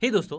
हे दोस्तों,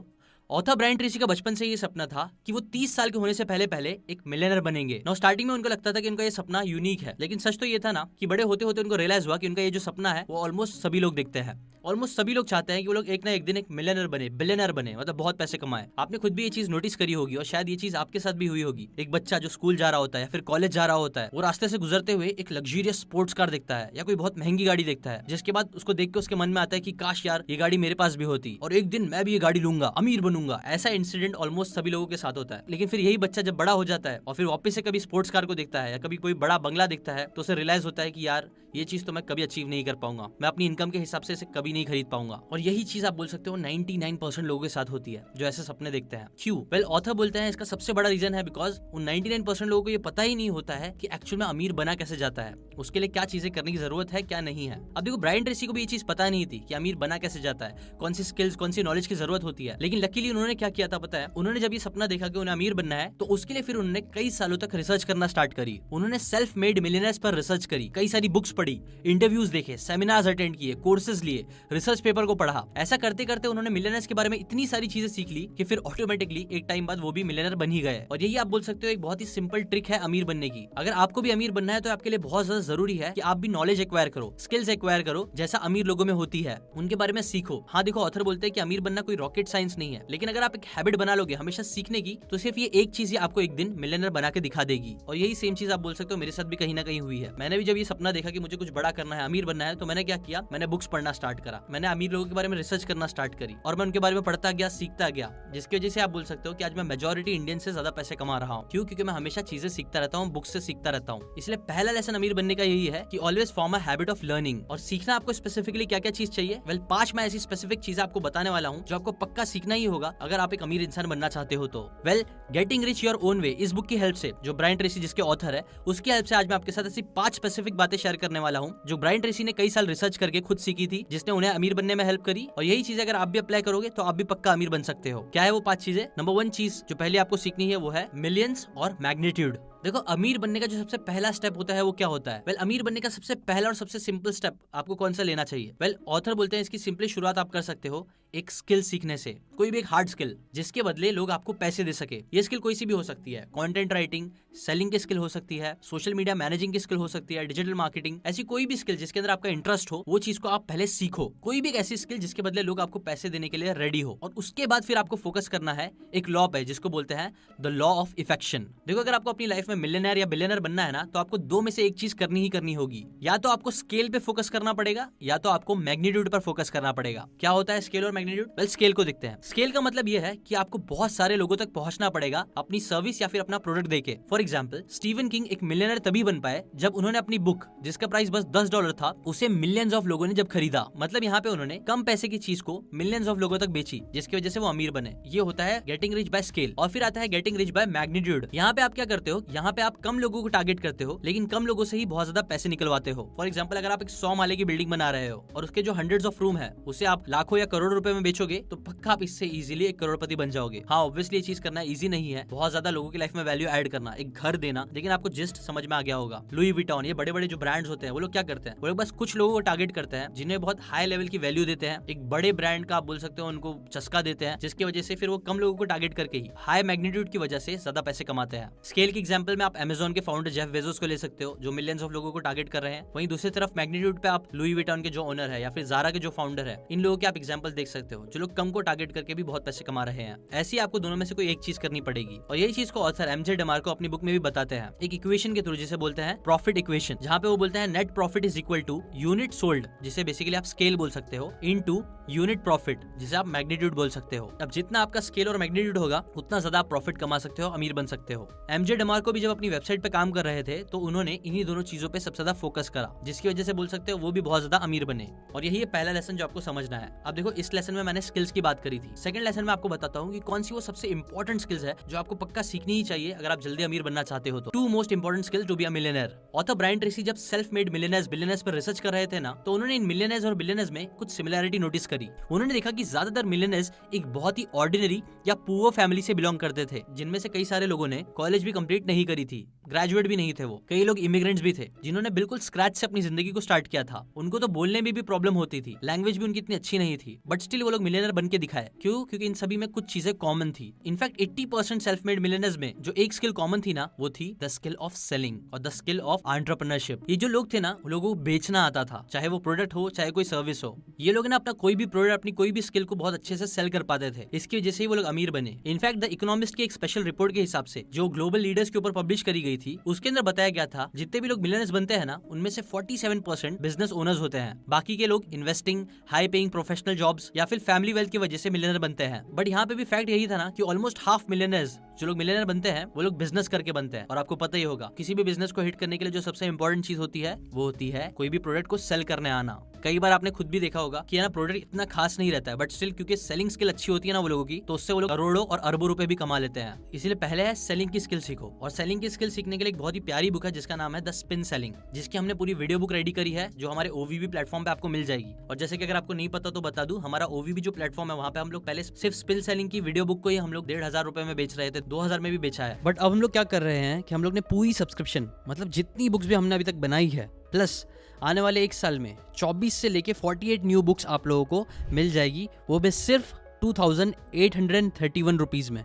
author Brian Tracy का बचपन से ये सपना था कि वो 30 साल के होने से पहले पहले एक मिलियनर बनेंगे। नौ स्टार्टिंग में उनको लगता था कि उनका ये सपना यूनिक है, लेकिन सच तो ये था ना कि बड़े होते होते उनको रियलाइज हुआ कि उनका ये जो सपना है वो ऑलमोस्ट सभी लोग देखते हैं। ऑलमोस्ट सभी लोग चाहते हैं कि वो लोग एक ना एक दिन एक मिलियनर बने, बिलियनर बने, मतलब बहुत पैसे कमाए। आपने खुद भी ये चीज नोटिस करी होगी और शायद ये चीज आपके साथ भी हुई होगी। एक बच्चा जो स्कूल जा रहा होता है, फिर कॉलेज जा रहा होता है, वो रास्ते से गुजरते हुए एक लग्जरियस स्पोर्ट्स कार देखता है या कोई बहुत महंगी गाड़ी देखता है, जिसके बाद उसको देख के उसके मन में आता है कि काश यार ये गाड़ी मेरे पास भी होती और एक दिन मैं भी ये गाड़ी लूंगा, अमीर बनूंगा। ऐसा इंसिडेंट ऑलमोस्ट सभी लोगों के साथ होता है। लेकिन फिर यही बच्चा जब बड़ा हो जाता है और फिर वापस से कभी स्पोर्ट्स कार को देखता है या कभी कोई बड़ा बंगला देखता है, तो उसे रियलाइज होता है कि यार ये चीज तो मैं कभी अचीव नहीं कर पाऊंगा, मैं अपनी इनकम के हिसाब से इसे कभी नहीं खरीद पाऊंगा। और यही चीज आप बोल सकते हो 99% लोगों के साथ होती है जो ऐसे सपने देखते हैं। क्यों? वेल, ऑथर बोलते हैं इसका सबसे बड़ा रीजन है बिकॉज उन 99% लोगों को ये पता ही नहीं होता है कि एक्चुअल में अमीर बना कैसे जाता है, उसके लिए क्या चीजें करने की जरूरत है, क्या नहीं है। अब देखो, ब्रायन ट्रेसी को भी ये चीज पता नहीं थी कि अमीर बना कैसे जाता है, कौन सी स्किल्स, कौन सी नॉलेज की जरूरत होती है। लेकिन लकीली उन्होंने क्या किया था पता है? उन्होंने जब ये सपना देखा कि उन्हें अमीर बनना है, तो उसके लिए फिर उन्होंने कई सालों तक रिसर्च करना स्टार्ट करी। उन्होंने सेल्फ मेड मिलियनर्स पर रिसर्च करी, कई सारी बुक्स पढ़ी, इंटरव्यूज देखे, सेमिनार्स अटेंड किए, कोर्सेज लिए, रिसर्च पेपर को पढ़ा। ऐसा करते करते उन्होंने मिलियनर्स के बारे में इतनी सारी चीजें सीख ली कि फिर ऑटोमेटिकली एक टाइम बाद वो भी मिलियनर बन ही गए। और यही आप बोल सकते हो एक बहुत ही सिंपल ट्रिक है अमीर बनने की। अगर आपको भी अमीर बनना है तो आपके लिए बहुत ज्यादा जरूरी है कि आप भी नॉलेज एक्वायर करो, स्किल्स एक्वायर करो, जैसा अमीर लोगों में होती है, उनके बारे में सीखो। हाँ देखो, ऑथर बोलते हैं कि अमीर बनना कोई रॉकेट साइंस नहीं है, लेकिन अगर आप एक हैबिट बना लोगे हमेशा सीखने की, तो सिर्फ ये एक चीज आपको एक दिन मिलियनर बना के दिखा देगी। और यही सेम चीज आप बोल सकते हो मेरे साथ भी कहीं ना कहीं हुई है। मैंने भी जब ये सपना देखा कि मुझे कुछ बड़ा करना है, अमीर बनना है, तो मैंने क्या किया, मैंने बुक्स पढ़ना स्टार्ट करा, मैंने अमीर लोगों के बारे में रिसर्च करना स्टार्ट करी और मैं उनके बारे में पढ़ता गया, सीखता गया, जिसकी वजह से आप बोल सकते हो कि आज मैं मेजॉरिटी इंडियन से ज्यादा पैसे कमा रहा हूँ। क्यों? क्योंकि मैं हमेशा चीजें सीखता रहता हूँ, बुक्स से सीखता रहता हूँ। इसलिए पहला लेसन अमीर बनने का यही है कि always form a habit of learning. और सीखना आपको स्पेसिफिकली क्या क्या चीज चाहिए? वेल, 5 मैं ऐसी स्पेसिफिक चीजें आपको बताने वाला हूँ जो आपको पक्का सीखना ही होगा अगर आप एक अमीर इंसान बनना चाहते हो तो। Well, getting rich your own way, इस बुक की हेल्प से, जो ब्रायन ट्रेसी जिसके ऑथर है, उसकी हेल्प से आज मैं आपके साथ ऐसी 5 स्पेसिफिक बातें शेयर करने वाला हूँ जो ब्रायन ट्रेसी ने कई साल रिसर्च करके खुद सीखी थी, जिसने उन्हें अमीर बनने में हेल्प करी। और यही चीज अगर आप भी अप्लाई करोगे तो आप भी पक्का अमीर बन सकते हो। क्या है वो 5 चीजें? नंबर 1 चीज जो पहले आपको सीखनी है वो है मिलियंस और मैग्नीट्यूड। देखो, अमीर बनने का जो सबसे पहला स्टेप होता है वो क्या होता है? वेल, अमीर बनने का सबसे पहला और सबसे सिंपल स्टेप आपको कौन सा लेना चाहिए? वेल, ऑथर बोलते हैं इसकी सिंपली शुरुआत आप कर सकते हो एक स्किल सीखने से, कोई भी एक हार्ड स्किल जिसके बदले लोग आपको पैसे दे सके। ये स्किल कोई सी भी हो सकती है, कंटेंट राइटिंग, सेलिंग की स्किल हो सकती है, सोशल मीडिया मैनेजिंग की स्किल हो सकती है, डिजिटल मार्केटिंग, ऐसी कोई भी स्किल जिसके अंदर आपका इंटरेस्ट हो, वो चीज को आप पहले सीखो। कोई भी एक ऐसी स्किल जिसके बदले लोग आपको पैसे देने के लिए रेडी हो, और उसके बाद फिर आपको फोकस करना है एक लॉ पे जिसको बोलते हैं द लॉ ऑफ इफेक्शन। देखो, अगर आपको अपनी लाइफ में मिलियनर या बिलियनर बनना है ना, तो आपको 2 में से एक चीज करनी ही करनी होगी। या तो आपको स्केल पे फोकस करना पड़ेगा या तो आपको मैग्नीट्यूड पर फोकस करना पड़ेगा। क्या होता है स्केल और मैग्नीट्यूड? वेल, स्केल को देखते हैं। स्केल का मतलब यह है कि आपको बहुत सारे लोगों तक पहुंचना पड़ेगा अपनी सर्विस या फिर अपना प्रोडक्ट देके। फॉर एग्जांपल, स्टीवन किंग एक मिलियनर तभी बन पाए जब उन्होंने अपनी बुक, जिसका प्राइस बस $10 था, उसे मिलियंस ऑफ लोगों ने जब खरीदा। मतलब यहाँ पे उन्होंने कम पैसे की चीज को मिलियंस ऑफ लोगों तक बेची, जिसकी वजह से वो अमीर बने। ये होता है गेटिंग रिच बाय स्केल। और फिर आता है गेटिंग रिच बाय मैग्नीट्यूड। यहाँ पे आप क्या करते हो? यहाँ पे आप कम लोगों को टारगेट करते हो, लेकिन कम लोगों से ही बहुत ज्यादा पैसे निकलवाते हो। फॉर एग्जांपल, अगर आप एक 100 माले की बिल्डिंग बना रहे हो और उसके जो हंड्रेड्स ऑफ रूम है उसे आप लाखों या करोड़ों रुपए में बेचोगे, तो पक्का आप इससे इजीली एक करोड़पति बन जाओगे। हाँ, ऑब्वियसली ये चीज करना इजी नहीं है, बहुत ज्यादा लोगों की लाइफ में वैल्यू ऐड करना, एक घर देना, लेकिन आपको जस्ट समझ में आ गया होगा। लुई विटॉन, ये बड़े बड़े जो ब्रांड्स होते हैं, वो लोग क्या करते हैं? वो लोग बस कुछ लोगों को टारगेट करते हैं जिन्हें बहुत हाई लेवल की वैल्यू देते हैं, एक बड़े ब्रांड का आप बोल सकते हो उनको चस्का देते हैं, जिसकी वजह से फिर वो कम लोगों को टारगेट करके ही हाई मैग्नीट्यूड की वजह से ज्यादा पैसे कमाते हैं। स्केल के एग्जांपल में आप अमेज़न के फाउंडर जेफ बेजोस को ले सकते हो, जो मिलियंस ऑफ लोगों को टारगेट कर रहे हैं। वहीं दूसरी तरफ मैग्नीट्यूड पे आप लुई विटॉन के जो ओनर है या फिर ज़ारा के जो फाउंडर है, इन लोगों के आप एग्जांपल देख सकते हो, जो लोग कम को टारगेट करके भी बहुत पैसे कमा रहे हैं। ऐसी आपको दोनों में से कोई एक चीज करनी पड़ेगी। और यही चीज को ऑथर एमजे डेमार्को अपनी बुक में भी बताते हैं एक इक्वेशन के थ्रू, जिसे बोलते हैं प्रॉफिट इक्वेशन, जहाँ पे वो बोलते हैं net profit is equal to unit sold, जिसे बेसिकली आप स्केल बोल सकते हो, इनटू यूनिट प्रॉफिट, जिसे आप मैग्नीट्यूड बोल सकते हो। अब जितना आपका स्केल और मैग्नीट्यूड होगा उतना ज्यादा आप प्रॉफिट कमा सकते हो, अमीर बन सकते हो। एमजे डेमार्को भी जब अपनी वेबसाइट पे काम कर रहे थे तो उन्होंने इन्हीं दोनों चीजों पे सबसे ज्यादा फोकस करा, जिसकी वजह से बोल सकते हो वो भी बहुत ज्यादा अमीर बने। और यही है पहला लेसन जो आपको समझना है। अब देखो, इस लेसन में मैंने स्किल्स की बात करी थी। सेकंड लेसन में आपको बताता हूँ कि कौन सी वो सबसे इंपॉर्टेंट स्किल्स है जो आपको पक्का सीखनी ही चाहिए अगर आप जल्दी अमीर बनना चाहते हो तो। 2 most important skills to be a millionaire. Author Brian Tracy जब सेल्फ मेड मिलियनर्स बिलियनर्स पर रिसर्च कर रहे थे ना, तो उन्होंने इन मिलियनर्स और बिलियनर्स में कुछ सिमिलैरिटी नोटिस करी। उन्होंने देखा कि ज्यादातर मिलियनर्स एक बहुत ही ऑर्डिनरी या पुअर फैमिली से बिलोंग करते थे, जिनमें से कई सारे लोगों ने कॉलेज भी कंप्लीट नहीं करी थी, ग्रेजुएट भी नहीं थे वो, कई लोग इमिग्रेंट्स भी थे जिन्होंने बिल्कुल स्क्रैच से अपनी जिंदगी को स्टार्ट किया था। उनको तो बोलने में भी प्रॉब्लम होती थी, लैंग्वेज भी उनकी इतनी अच्छी नहीं थी, बट स्टिल वो लोग मिलियनर बन के दिखाए। क्यों? क्योंकि इन सभी में कुछ चीजें कॉमन थी। इनफैक्ट 80% सेल्फ मेड मिलियनर्स में जो एक स्किल कॉमन थी ना, वो थी द स्किल ऑफ सेलिंग और द स्किल ऑफ एंटरप्रेन्योरशिप। ये जो लोग थे ना, लोगों को बेचना आता था, चाहे वो प्रोडक्ट हो चाहे कोई सर्विस हो। ये लोग ना अपना कोई भी प्रोडक्ट, अपनी कोई भी स्किल को बहुत अच्छे से सेल कर पाते थे। इसकी वजह से ही वो लोग अमीर बने। इनफैक्ट द इकोनॉमिस्ट की एक स्पेशल रिपोर्ट के हिसाब से जो ग्लोबल लीडर्स के ऊपर पब्लिश करी गई थी, उसके अंदर बताया गया था जितने भी लोग मिलियनर्स बनते हैं ना, उनमें से 47% बिजनेस ओनर्स होते हैं। बाकी के लोग investing, high paying professional jobs या फिर फैमिली वेल्थ की वजह से मिलियनर बनते हैं। बट यहाँ पे भी फैक्ट यही था ना कि ऑलमोस्ट हाफ मिलियनर्स जो लोग मिलियनर बनते हैं वो लोग बिजनेस करके बनते हैं। और आपको पता ही होगा, किसी भी बिजनेस को हिट करने के लिए जो सबसे इंपॉर्टेंट चीज होती है वो होती है कोई भी प्रोडक्ट को सेल करने आना। कई बार आपने खुद भी देखा होगा कि ना प्रोडक्ट इतना खास नहीं रहता है, बट स्टिल क्योंकि सेलिंग स्किल अच्छी होती है ना वो लोगों की, तो उससे वो लोग करोड़ों और अरबों रुपए भी कमा लेते हैं। इसीलिए पहले है सेलिंग की स्किल सीखो। और सेलिंग की स्किल सीखने के लिए एक बहुत ही प्यारी बुक है जिसका नाम है द स्पिन सेलिंग, जिसकी हमने पूरी वीडियो बुक रेडी करी है जो हमारे ओवीबी प्लेटफॉर्म पे आपको मिल जाएगी। और जैसे कि अगर आपको नहीं पता तो बता दूं, हमारा ओवीबी जो प्लेटफॉर्म है वहाँ पे हम लोग पहले सिर्फ स्पिन सेलिंग की वीडियो बुक को ही हम लोग 1,500 रुपए में बेच रहे थे, 2,000 में भी बेचा है। बट अब हम लोग क्या कर रहे हैं कि हम लोग ने पूरी सब्सक्रिप्शन, मतलब जितनी बुक्स भी हमने अभी तक बनाई है, प्लस आने वाले एक साल में 24 से लेके 48 न्यू बुक्स आप लोगों को मिल जाएगी, वो भी सिर्फ 2,831 रुपीज में,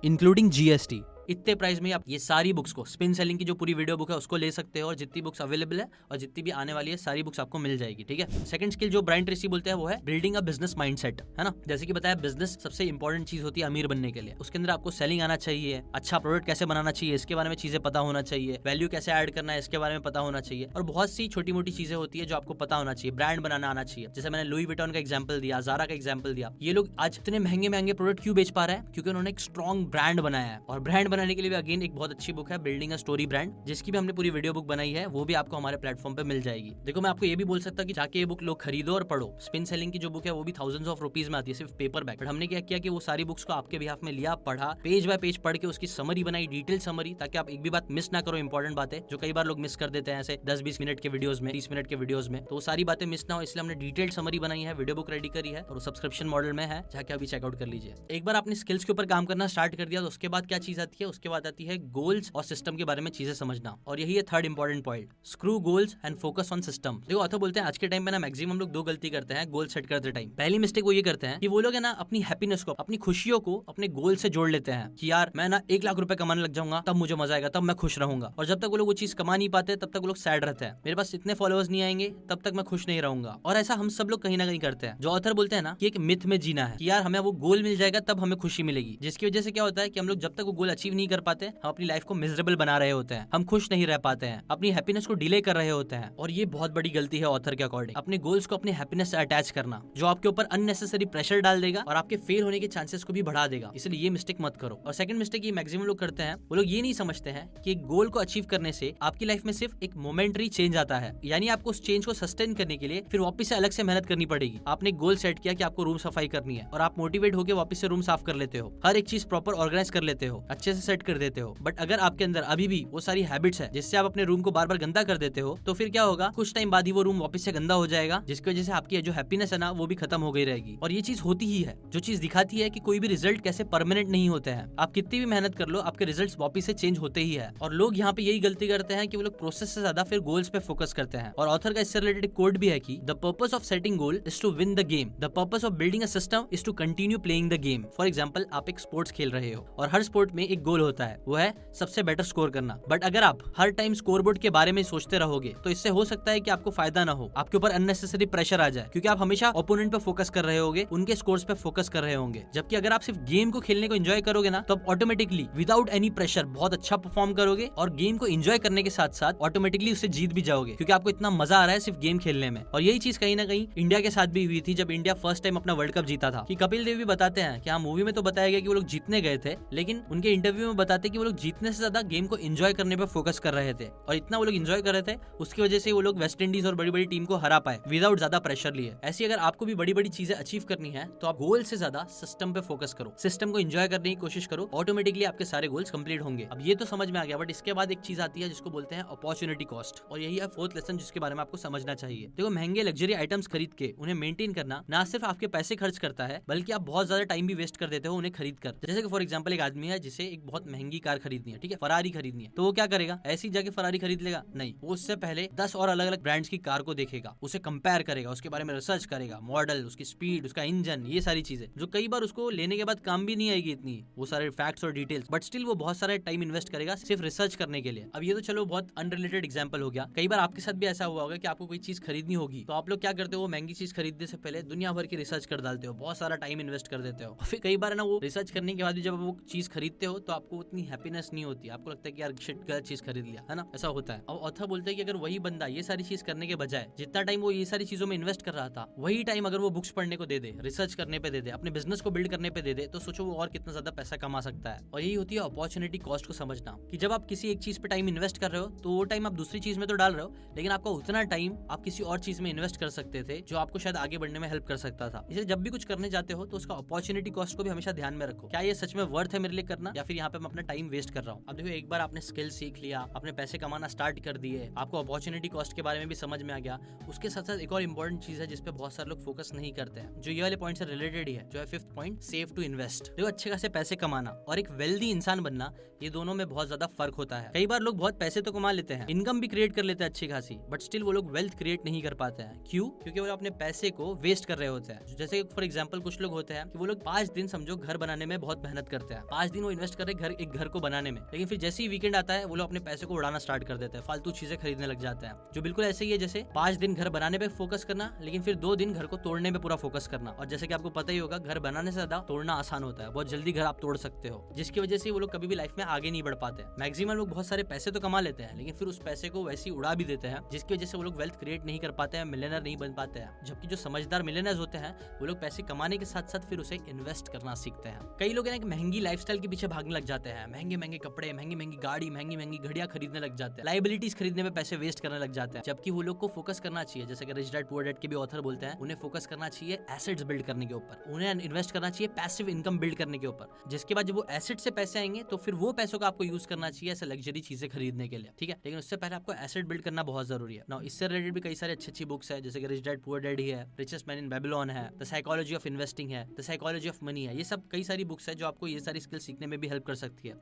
इंक्लूडिंग GST। इतने प्राइस में आप ये सारी बुक्स को, स्पिन सेलिंग की जो पूरी वीडियो बुक है उसको ले सकते हो, और जितनी बुक्स अवेलेबल है और जितनी भी आने वाली है सारी बुक्स आपको मिल जाएगी। ठीक है। सेकंड स्किल जो ब्रायन ट्रेसी बोलते हैं वो है बिल्डिंग अ बिजनेस माइंडसेट, है ना। जैसे कि बताया, बिजनेस सबसे इंपॉर्टेंट चीज होती है अमीर बनने के लिए। उसके अंदर आपको सेलिंग आना चाहिए, अच्छा प्रोडक्ट कैसे बनाना चाहिए इसके बारे में चीजें पता होना चाहिए, वैल्यू कैसे ऐड करना है इसके बारे में पता होना चाहिए, और बहुत सी छोटी मोटी चीजें होती है जो आपको पता होना चाहिए। ब्रांड बनाना आना चाहिए, जैसे मैंने लुई विटॉन का एग्जाम्पल दिया, ज़ारा का एग्जाम्पल दिया। ये लोग आज इतने महंगे महंगे प्रोडक्ट क्यों बेच पा रहे हैं? क्योंकि उन्होंने एक स्ट्रॉन्ग ब्रांड बनाया है। और ब्रांड बनाने के लिए भी अगेन एक बहुत अच्छी बुक है बिल्डिंग अ स्टोरी ब्रांड, जिसकी भी हमने पूरी वीडियो बुक बनाई है, वो भी आपको हमारे प्लेटफॉर्म पे मिल जाएगी। देखो, मैं आपको ये भी बोल सकता कि जाके ये बुक लोग खरीदो और पढ़ो। स्पिन सेलिंग की जो बुक है वो भी थाउजेंड्स ऑफ रुपीज में आती है, सिर्फ पेपर बैक। बट हमने क्या किया कि वो सारी बुक्स को आपके बिहाफ में लिया, पढ़ा, पेज बाय पेज पढ़ के उसकी समरी बनाई, डिटेल समरी, ताकि आप एक भी बात मिस ना करो। इंपॉर्टेंट बातें जो कई बार लोग मिस कर देते हैं ऐसे 10-20 मिनट के वीडियोस में, 30 मिनट के वीडियोस में, तो वो सारी बातें मिस ना हो, इसलिए हमने डिटेल्ड समरी बनाई है, वीडियो बुक रेडी करी है, और सब्सक्रिप्शन मॉडल में है, जाके अभी चेकआउट कर लीजिए। एक बार आपने स्किल्स के ऊपर काम करना स्टार्ट कर दिया तो उसके बाद क्या चीज आती है? उसके बाद आती है गोल्स और सिस्टम के बारे में चीजें समझना। और यही है third important point, screw goals and focus on system. देखो, ऑथर बोलते हैं आज के टाइम में ना मैक्सिमम लोग दो गलती करते हैं गोल सेट करते टाइम। पहली मिस्टेक वो ये करते हैं कि वो लोग है ना अपनी हैप्पीनेस को, अपनी खुशियों को अपने गोल से जोड़ लेते हैं कि यार मैं ना 1 लाख रुपए कमाने लग जाऊंगा तब मुझे मजा आएगा, तब मैं खुश रहूंगा। और जब तक वो लोग वो चीज कमा नहीं पाते तब तक वो लोग सैड रहते हैं, मेरे पास इतने फॉलोअर्स नहीं आएंगे तब तक मैं खुश नहीं रहूंगा। और ऐसा हम सब लोग कहीं ना कहीं करते हैं। जो ऑथर बोलते हैं ना कि एक मिथ में जीना है कि यार हमें वो गोल मिल जाएगा तब हमें खुशी मिलेगी, जिसकी वजह से क्या होता है कि हम लोग जब तक वो गोल अचीव नहीं कर पाते हम अपनी लाइफ को मिजरेबल बना रहे होते हैं, हम खुश नहीं रह पाते हैं, अपनी हैप्पीनेस को डिले कर रहे होते हैं। और ये बहुत बड़ी गलती है ऑथर के अकॉर्डिंग, अपने गोल्स को अपनी हैप्पीनेस से अटैच करना, जो आपके ऊपर अननेसेसरी प्रेशर डाल देगा और आपके फेल होने के चांसेस को भी बढ़ा देगा। इसलिए ये मिस्टेक मत करो। और सेकंड मिस्टेक ये मैक्सिमम लोग करते हैं, वो लोग ये नहीं समझते हैं कि एक गोल को अचीव करने से आपकी लाइफ में सिर्फ एक मोमेंटरी चेंज आता है, यानी आपको उस चेंज को सस्टेन करने के लिए फिर वापस से अलग से मेहनत करनी पड़ेगी। आपने गोल सेट किया कि आपको रूम सफाई करनी है और आप मोटिवेट होकर वापस से रूम साफ कर लेते हो, हर एक चीज प्रॉपर ऑर्गेनाइज कर लेते हो, अच्छे से सेट कर देते हो। बट अगर आपके अंदर अभी भी वो सारी हैबिट्स है जिससे आप अपने रूम को बार बार गंदा कर देते हो, तो फिर क्या होगा, कुछ टाइम बाद ही वो रूम वापस से गंदा हो जाएगा, जिसकी वजह से आपकी जो हैप्पीनेस है ना वो भी खत्म हो गई रहेगी। और ये चीज होती ही है, जो चीज दिखाती है कि कोई भी रिजल्ट कैसे परमानेंट नहीं होते हैं। आप कितनी भी मेहनत कर लो, आपके रिजल्ट्स वापस से चेंज होते ही है। और लोग यहाँ पे यही गलती करते हैं कि वो लोग प्रोसेस से ज्यादा फिर गोल्स पे फोकस करते हैं। और ऑथर का इससे रिलेटेड कोट भी है कि the purpose of setting goal is to win the game, the purpose of building a system is to continue playing the game. For example, आप एक स्पोर्ट्स खेल रहे हो और हर स्पोर्ट में एक गोल होता है, वो है सबसे बेटर स्कोर करना। बट अगर आप हर टाइम स्कोरबोर्ड के बारे में सोचते रहोगे तो इससे हो सकता है कि आपको फायदा ना हो, आपके ऊपर अननेसेसरी प्रेशर आ जाए, क्योंकि आप हमेशा ओपोनेंट पे फोकस कर रहे होगे, उनके स्कोर्स पे फोकस कर रहे होंगे। जबकि अगर आप सिर्फ गेम को खेलने को एंजॉय करोगे ना, तो आप ऑटोमेटिकली विदाउट एनी प्रेशर बहुत अच्छा परफॉर्म करोगे और गेम को एंजॉय करने के साथ साथ ऑटोमेटिकली उससे जीत भी जाओगे, क्योंकि आपको इतना मजा आ रहा है सिर्फ गेम खेलने में। और यही चीज कहीं ना कहीं इंडिया के साथ भी हुई थी जब इंडिया फर्स्ट टाइम अपना वर्ल्ड कप जीता था। कि कपिल देव भी बताते हैं कि हाँ, मूवी में तो बताया गया कि वो लोग जीतने गए थे, लेकिन उनके इंटरव्यू में बताते कि वो लोग जीतने से ज्यादा गेम को एंजॉय करने पे फोकस कर रहे थे। और इतना वो लोग एंजॉय कर रहे थे, उसकी वजह से वो लोग वेस्ट इंडीज और बड़ी बड़ी टीम को हरा पाए विदाउट ज्यादा प्रेशर लिए। ऐसी अगर आपको भी बड़ी बड़ी चीजें अचीव करनी है तो आप गोल से ज्यादा सिस्टम पे फोकस करो, सिस्टम को एंजॉय करने की कोशिश करो, ऑटोमेटिकली आपके सारे गोल्स कंप्लीट होंगे। अब ये तो समझ में आ गया, बट इसके बाद एक चीज आती है जिसको बोलते हैं अपॉर्चुनिटी कॉस्ट, और यही है फोर्थ लेसन जिसके बारे में आपको समझना चाहिए। देखो, महंगे लग्जरी आइटम्स खरीद के उन्हें मेंटेन करना ना सिर्फ आपके पैसे खर्च करता है, बल्कि आप बहुत ज्यादा टाइम भी वेस्ट कर देते हो उन्हें खरीद कर। जैसे कि फॉर एग्जांपल एक आदमी है जिसे एक बहुत महंगी कार खरीदनी है, ठीक है, फरारी खरीदनी है, तो वो क्या करेगा? ऐसी जाके फरारी खरीद लेगा? नहीं, वो उससे पहले 10 और अलग अलग ब्रांड्स की कार को देखेगा, उसे कंपेयर करेगा, उसके बारे में रिसर्च करेगा, मॉडल, उसकी स्पीड, उसका इंजन, ये सारी चीजें जो कई बार उसको लेने के बाद काम भी नहीं आएगी इतनी, वो सारे फैक्ट्स और डिटेल्स, बट स्टिल वो बहुत सारा टाइम इन्वेस्ट करेगा सिर्फ रिसर्च करने के लिए। अब ये तो चलो बहुत अनरिलेटेड एग्जांपल हो गया। कई बार आपके साथ भी ऐसा हुआ होगा कि आपको कोई चीज खरीदनी होगी, तो आप लोग क्या करते हो? महंगी चीज खरीदने से पहले दुनिया भर की रिसर्च कर डालते हो, बहुत सारा टाइम इन्वेस्ट कर देते हो। फिर कई बार ना वो रिसर्च करने के बाद भी जब वो चीज खरीदते हो तो आपको उतनी हैप्पीनेस नहीं होती, आपको लगता है कि यार शिट, गलत चीज खरीद लिया, है ना? ऐसा होता है। अब ऑथर बोलते हैं कि अगर वही बंदा ये सारी चीज करने के बजाय जितना टाइम वो ये सारी चीजों में इन्वेस्ट कर रहा था, वही टाइम अगर वो बुक्स पढ़ने को दे दे, रिसर्च करने पे दे दे, अपने बिजनेस को बिल्ड करने पे दे दे, तो सोचो वो और कितना ज्यादा पैसा कमा सकता है। और यही होती है अपॉर्चुनिटी कॉस्ट को समझना, कि जब आप किसी एक चीज पे टाइम इन्वेस्ट कर रहे हो तो वो टाइम आप दूसरी चीज में तो डाल रहे हो, लेकिन आपका उतना टाइम आप किसी और चीज में इन्वेस्ट कर सकते थे जो आपको शायद आगे बढ़ने में हेल्प कर सकता था। इसलिए जब भी कुछ करने जाते हो तो उसका अपॉर्चुनिटी कॉस्ट को भी हमेशा ध्यान में रखो। क्या ये सच में वर्थ है मेरे लिए करना, या फिर यहाँ पे मैं अपना टाइम वेस्ट कर रहा हूँ? अब देखो, एक बार आपने स्किल सीख लिया, आपने पैसे कमाना स्टार्ट कर दिए, आपको अपॉर्चुनिटी कॉस्ट के बारे में भी समझ में आ गया, उसके साथ साथ एक और इंपॉर्टेंट चीज है जिसपे बहुत सारे लोग फोकस नहीं करते हैं, जो ये वाले पॉइंट से रिलेटेड ही है, जो है 5th point, save to invest. देखो, अच्छे खासे पैसे कमाना और एक वेल्दी इंसान बनना, ये दोनों में बहुत ज्यादा फर्क होता है। कई बार लोग बहुत पैसे तो कमा लेते हैं, इनकम भी क्रिएट कर लेते हैं अच्छी खासी, बट स्टिल वो लोग वेल्थ क्रिएट नहीं कर पाते हैं। क्यों? क्योंकि वो अपने पैसे को वेस्ट कर रहे होते हैं। जैसे फॉर एग्जांपल कुछ लोग होते हैं कि वो लोग 5 दिन समझो घर बनाने में बहुत मेहनत करते हैं, 5 दिन वो इन्वेस्ट कर रहे एक घर को बनाने में, लेकिन फिर जैसे ही वीकेंड आता है वो लोग अपने पैसे को उड़ाना स्टार्ट कर देते हैं, फालतू चीजें खरीदने लग जाते हैं। जो बिल्कुल ऐसे ही है जैसे 5 दिन घर बनाने पे फोकस करना, लेकिन फिर 2 दिन घर को तोड़ने पे पूरा फोकस करना। और जैसे कि आपको पता ही होगा, घर बनाने से ज्यादा तोड़ना आसान होता है, बहुत जल्दी घर आप तोड़ सकते हो, जिसकी वजह से वो लोग कभी भी लाइफ में आगे नहीं बढ़ पाते। मैक्सिमम लोग बहुत सारे पैसे तो कमा लेते हैं, लेकिन फिर उस पैसे को वैसे ही उड़ा भी देते हैं, जिसकी वजह से वो लोग वेल्थ क्रिएट नहीं कर पाते हैं, मिलियनर नहीं बन पाते हैं। जबकि जो समझदार मिलियनर्स होते हैं वो लोग पैसे कमाने के साथ साथ फिर उसे इन्वेस्ट करना सीखते हैं। कई लोग एक महंगी लाइफस्टाइल के पीछे भागने लग जाते हैं, महंगे महंगे कपड़े, महंगी महंगी गाड़ी, महंगी महंगी घड़ियां खरीदने लग जाते हैं, लाइबिलिटीज खरीदने में पैसे वेस्ट करने लग जाते हैं। जबकि वो लोग को फोकस करना चाहिए, जैसे कि रिच डैड पुअर डैड के भी ऑथर बोलते हैं, उन्हें फोकस करना चाहिए एसेट्स बिल्ड करने के ऊपर, उन्हें इन्वेस्ट करना चाहिए पैसिव इनकम बिल्ड करने के ऊपर, जिसके बाद जब वो एसेट से पैसे आएंगे तो फिर वो पैसों का आपको यूज करना चाहिए ऐसे लग्जरी चीजें खरीदने के लिए, ठीक है। लेकिन उससे पहले आपको एसेट बिल्ड करना बहुत जरूरी है। नाउ इससे रिलेटेड भी कई सारी अच्छी बुक्स है, जैसे कि rich dad poor dad he है, रिचेस्ट मैन इन बेबीलोन है, द साइकोलॉजी ऑफ इन्वेस्टिंग है, द साइकोलॉजी ऑफ मनी है। ये सब कई सारी बुक्स है जो आपको ये सारी स्किल सीखने में भी हेल्प कर सकती है।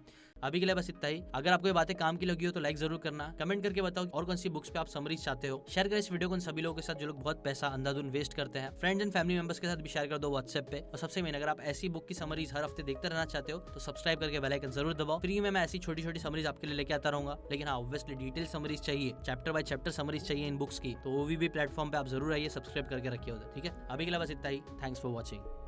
अभी के लिए बस इतना ही। अगर आपको ये बातें काम की लगी हो तो लाइक जरूर करना, कमेंट करके बताओ और कौन सी बुक्स पे आप समरीज चाहते हो। शेयर करें इस वीडियो को उन सभी लोगों के साथ जो लोग बहुत पैसा अंधाधुन वेस्ट करते हैं। फ्रेंड्स एंड फैमिली मेंबर्स के साथ भी शेयर कर दो व्हाट्सएप पे। और सबसे मेन, अगर आप ऐसी बुक की समरीज हर हफ्ते देखते रहना चाहते हो तो सब्सक्राइब करके बेल आइकन जरूर दबाओ। फ्री में मैं ऐसी छोटी छोटी समरीज आपके लिए लेके आता रहूंगा। लेकिन हाँ, ऑब्वियसली डिटेल समरीज चाहिए, चैप्टर बाय चैप्टर समरीज चाहिए इन बुक्स की, तो वो भी प्लेटफॉर्म पे आप जरूर आइए, सब्सक्राइब करके रखिए उधर, ठीक है। अभी के लिए बस इतना ही। Thanks for watching.